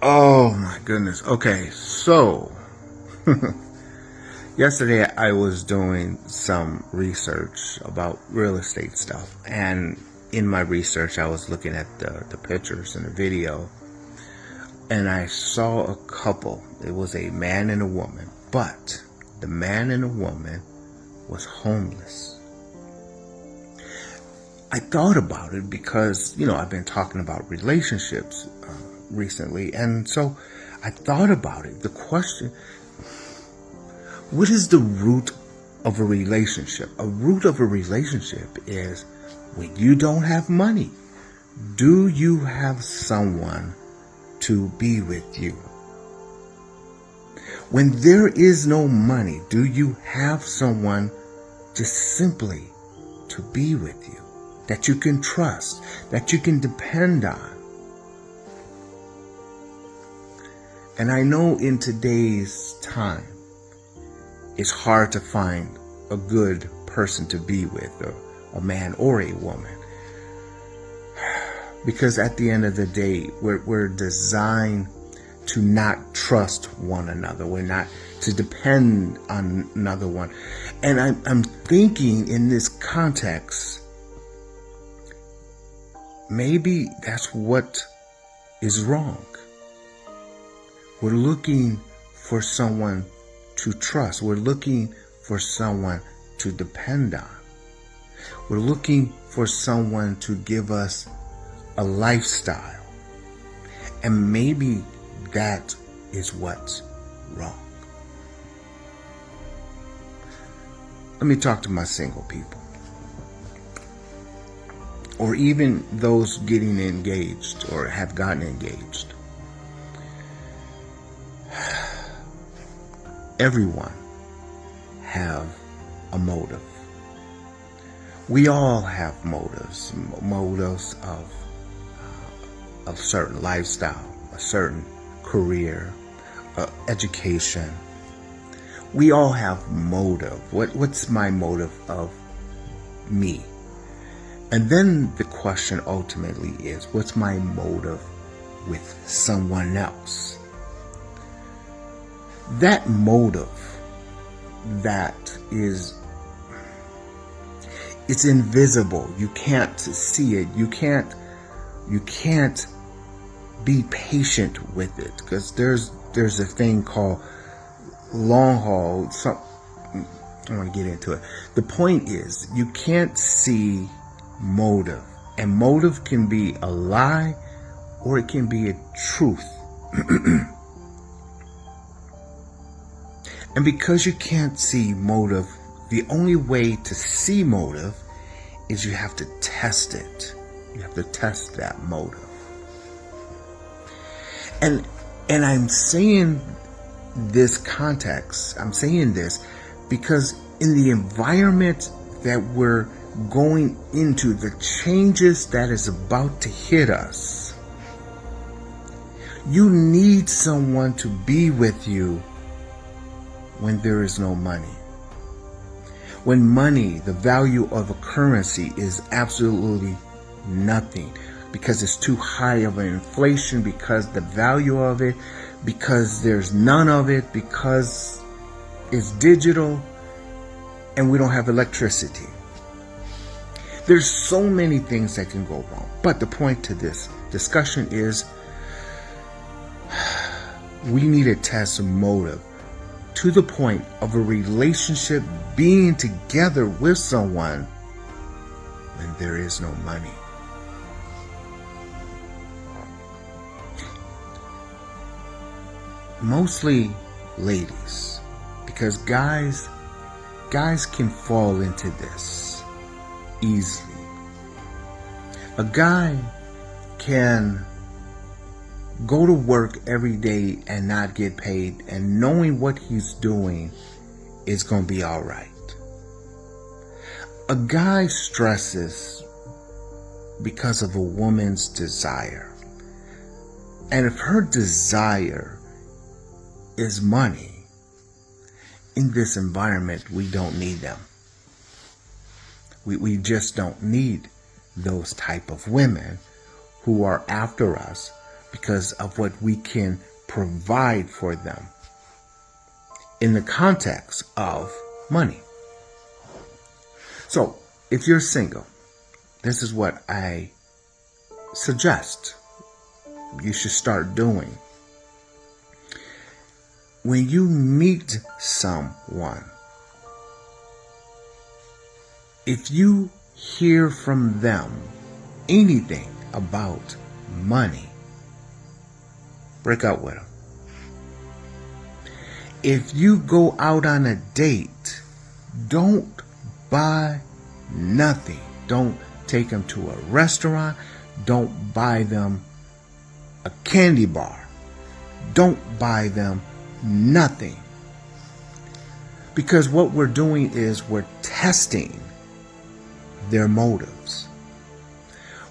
Oh my goodness. Okay, so yesterday I was doing some research about real estate stuff, and in my research I was looking at the pictures and the video, and I saw a couple. It was a man and a woman, but the man and the woman was homeless. I thought about it because, I've been talking about relationships recently, and so I thought about it. The question, what is the root of a relationship? A root of a relationship is when you don't have money, do you have someone to be with you? When there is no money, do you have someone just simply to be with you, that you can trust, that you can depend on? And I know in today's time, it's hard to find a good person to be with, a man or a woman. Because at the end of the day, we're designed to not trust one another. We're not to depend on another one. And I'm thinking in this context, maybe that's what is wrong. We're looking for someone to trust. We're looking for someone to depend on. We're looking for someone to give us a lifestyle. And maybe that is what's wrong. Let me talk to my single people, or even those getting engaged or have gotten engaged. Everyone have a motive. We all have motives of a certain lifestyle, a certain career, education. We all have motive. What's my motive of me? And then the question ultimately is, what's my motive with someone else? That motive, it's invisible. You can't see it. You can't be patient with it, because there's a thing called long haul. I don't want to get into it. The point is, you can't see motive, and motive can be a lie or it can be a truth. And because you can't see motive, the only way to see motive is you have to test it. You have to test that motive. And I'm saying this context, I'm saying this because in the environment that we're going into, the changes that is about to hit us, you need someone to be with you when there is no money. When money, the value of a currency, is absolutely nothing, because it's too high of an inflation, because the value of it, because there's none of it, because it's digital and we don't have electricity. There's so many things that can go wrong. But the point to this discussion is, we need to test motive to the point of a relationship being together with someone when there is no money. Mostly ladies, because guys can fall into this easily. A guy can go to work every day and not get paid, and knowing what he's doing is going to be all right. A guy stresses because of a woman's desire. And if her desire is money, in this environment, we don't need them. We just don't need those type of women who are after us because of what we can provide for them in the context of money. So, if you're single, this is what I suggest you should start doing. When you meet someone, if you hear from them anything about money, break out with them. If you go out on a date, don't buy nothing. Don't take them to a restaurant. Don't buy them a candy bar. Don't buy them nothing. Because what we're doing is we're testing their motives.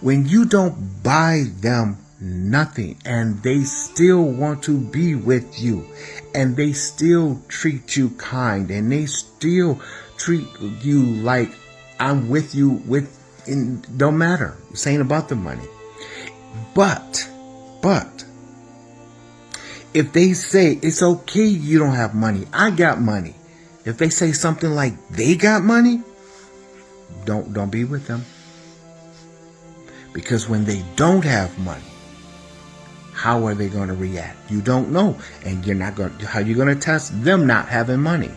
When you don't buy them nothing and they still want to be with you and they still treat you kind and they still treat you like I'm with you don't matter. This ain't about the money. But if they say it's okay you don't have money, I got money. If they say something like they got money, don't be with them. Because when they don't have money, how are they going to react? You don't know. And how are you going to test them not having money?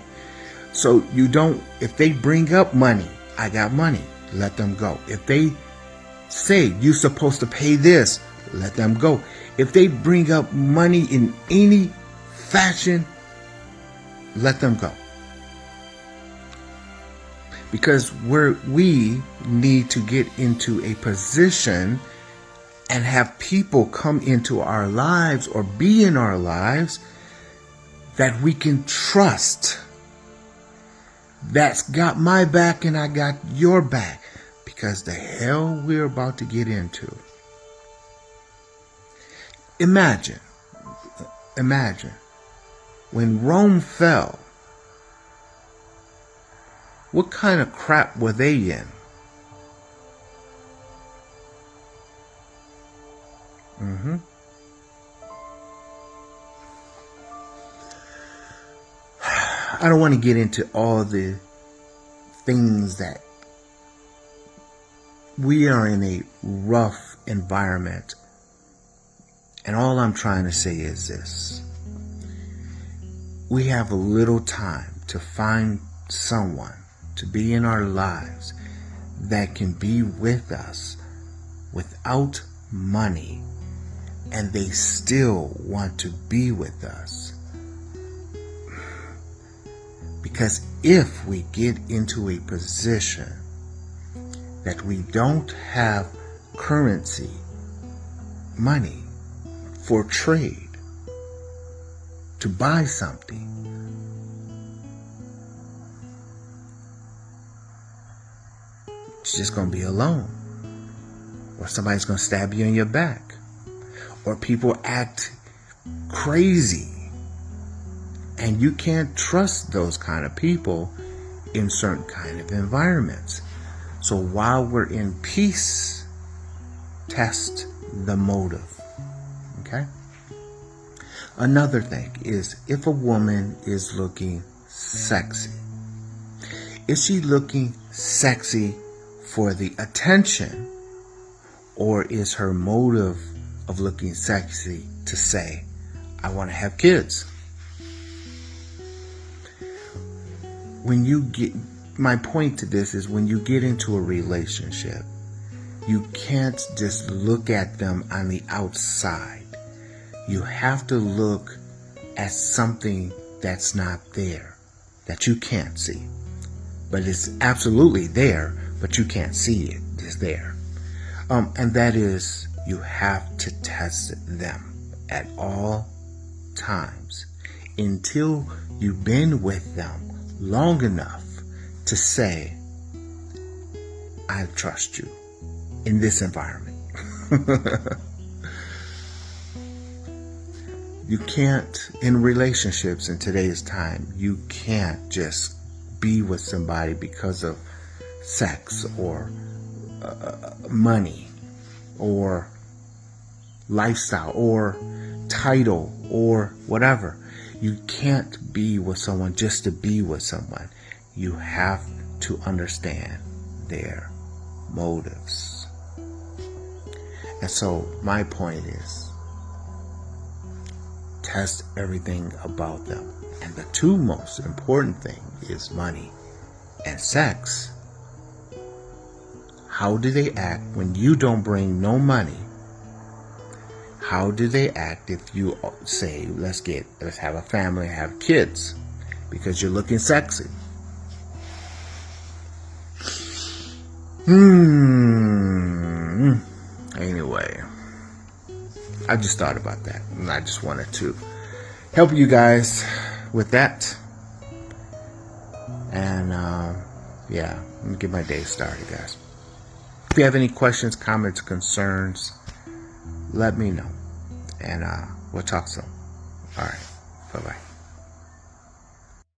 So if they bring up money, I got money, let them go. If they say you're supposed to pay this, let them go. If they bring up money in any fashion, let them go. Because we need to get into a position and have people come into our lives or be in our lives that we can trust. That's got my back and I got your back. Because the hell we're about to get into. Imagine when Rome fell, what kind of crap were they in? I don't want to get into all the things that we are in a rough environment. And all I'm trying to say is this. We have a little time to find someone to be in our lives that can be with us without money and they still want to be with us. Because if we get into a position that we don't have currency, money for trade, to buy something, it's just going to be alone. Or somebody's going to stab you in your back. Or people act crazy. And you can't trust those kind of people in certain kind of environments. So while we're in peace, test the motive. Okay? Another thing is if a woman is looking sexy, is she looking sexy for the attention, or is her motive of looking sexy to say, I want to have kids? My point to this is when you get into a relationship, you can't just look at them on the outside. You have to look at something that's not there, that you can't see. But it's absolutely there, but you can't see it. It's there. And that is, you have to test them at all times until you've been with them long enough to say, I trust you in this environment. You can't, in relationships in today's time, you can't just be with somebody because of sex or money or lifestyle or title or whatever. You can't be with someone just to be with someone. You have to understand their motives. And so my point is, test everything about them. And the two most important thing is money and sex. How do they act when you don't bring no money? How do they act if you say, let's have a family, have kids, because you're looking sexy? Anyway, I just thought about that, and I just wanted to help you guys with that. And yeah, let me get my day started, guys. If you have any questions, comments, concerns, let me know, and we'll talk soon. All right, bye-bye.